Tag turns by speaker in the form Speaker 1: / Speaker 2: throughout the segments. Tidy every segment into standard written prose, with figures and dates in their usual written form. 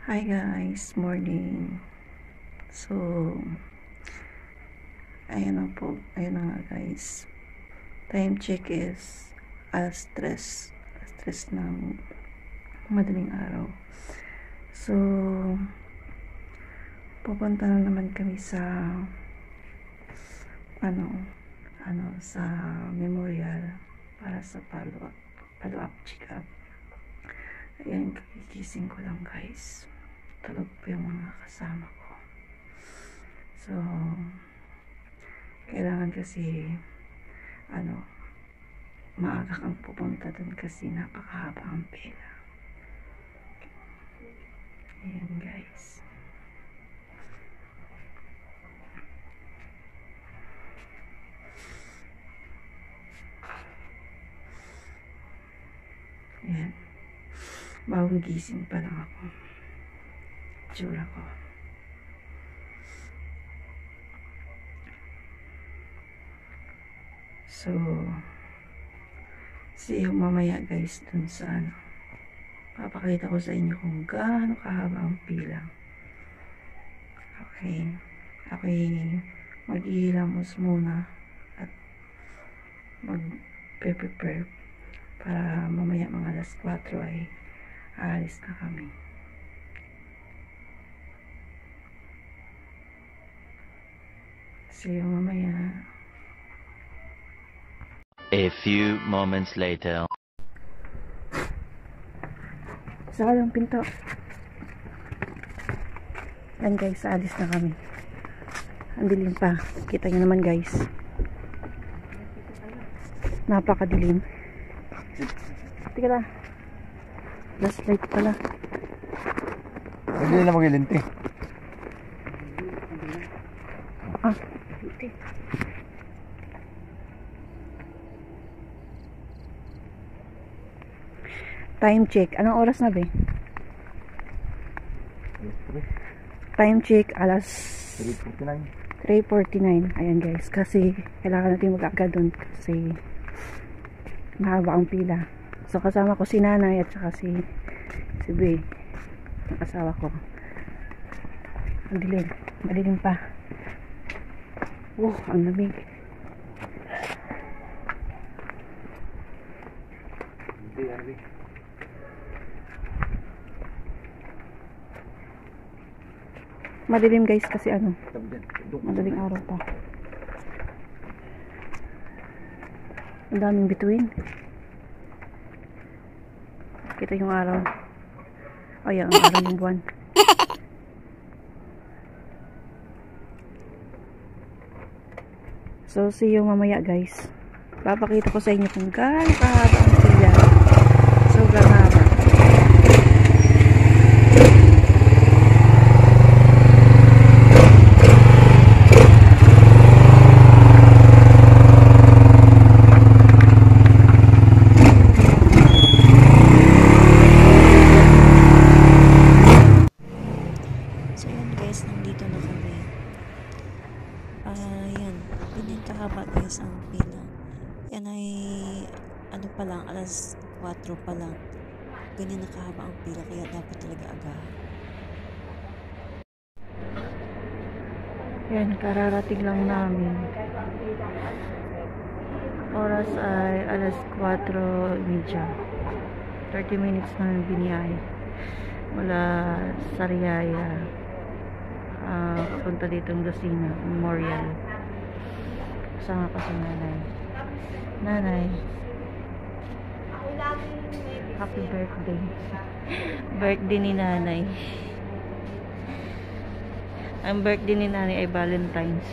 Speaker 1: Hi guys, morning. So, ayun na po, ayun na nga guys. Time check is alas 3 ng madaling araw. So, pupunta na naman kami sa sa memorial para sa follow-up check-up. Ayan, kagigising ko lang guys. Tulog po yung mga kasama ko. So, kailangan kasi maaga kang pupunta dun kasi napakahaba ang pila. Ayan guys. Ayan. Bagong gising pa lang ako. Tsura ko. So, see you mamaya guys dun sa papakita ko sa inyo kung gaano kahaba ang pila. Okay. Ako'y mag-ihilamos muna at mag-prepare para mamaya mga alas 4 ay aalis na kami. See you mamaya.
Speaker 2: A few moments later.
Speaker 1: Saka lang pinto. Yan guys, aalis na kami. Ang dilim pa. Kita nyo naman guys. Napakadilim. Tika lang. Last light pala.
Speaker 3: Hindi na mag-ilinti.
Speaker 1: Linti. Time check. Anong oras na ba? Time check alas 3:49. Ayan guys. Kasi kailangan natin mag-agad doon kasi mahaba ang pila. So kasama ko si nanay at saka si Bey, ang asawa ko. Ang dilim. Madilim pa. Ang lamig. Madilim guys kasi madaling araw pa. Ang daming bituin. Kita yung araw. Ayan, ang araw yung buwan. So, see you mamaya guys. Papakita ko sa inyo kung gaano kahaba ang pila. Sobrang haba. So yun guys, nandito na kami. Yan, ganyan kahaba guys ang pila. Yan ay pa lang, alas 4 pa lang. Ganyan na kahaba ang pila, kaya dapat talaga agahan. Yan, kararating lang namin. Oras ay alas 4:30. 30 minutes na biniyahe mula Sariaya punta dito ng Lucena Memorial. Kasama ko si nanay. Happy birthday. Birthday ni nanay. Ang birthday ni nanay ay Valentine's.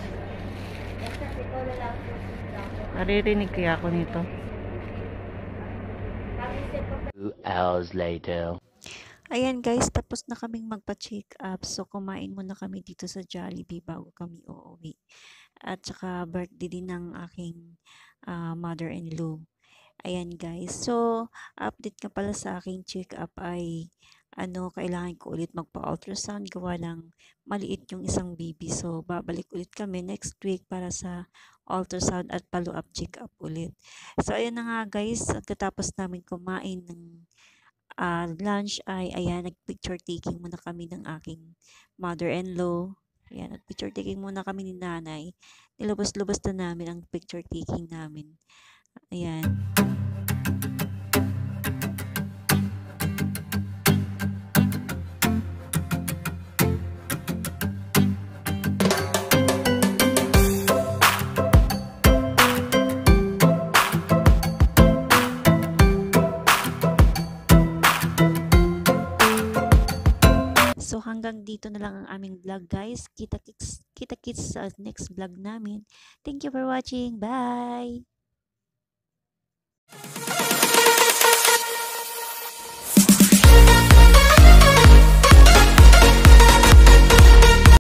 Speaker 1: Naririnig kaya ako nito.
Speaker 2: 2 hours later.
Speaker 4: Ayan guys, tapos na kaming magpa-check up. So, kumain muna kami dito sa Jollibee bago kami uuwi. At saka birthday din ng aking mother-in-law. Ayan guys. So, update ka pala sa aking check up ay kailangan ko ulit magpa-ultrasound. Gawa ng maliit yung isang baby. So, babalik ulit kami next week para sa ultrasound at follow-up check up ulit. So, ayan na nga guys. Pagkatapos namin kumain ng lunch ay ayan, nag-picture taking muna kami ng aking mother-in-law. Ayan, nag-picture taking muna kami ni nanay. Nilabas-labas na namin ang picture taking namin. Ayan. So hanggang dito na lang ang aming vlog guys. Kita-kits sa next vlog namin. Thank you for watching. Bye!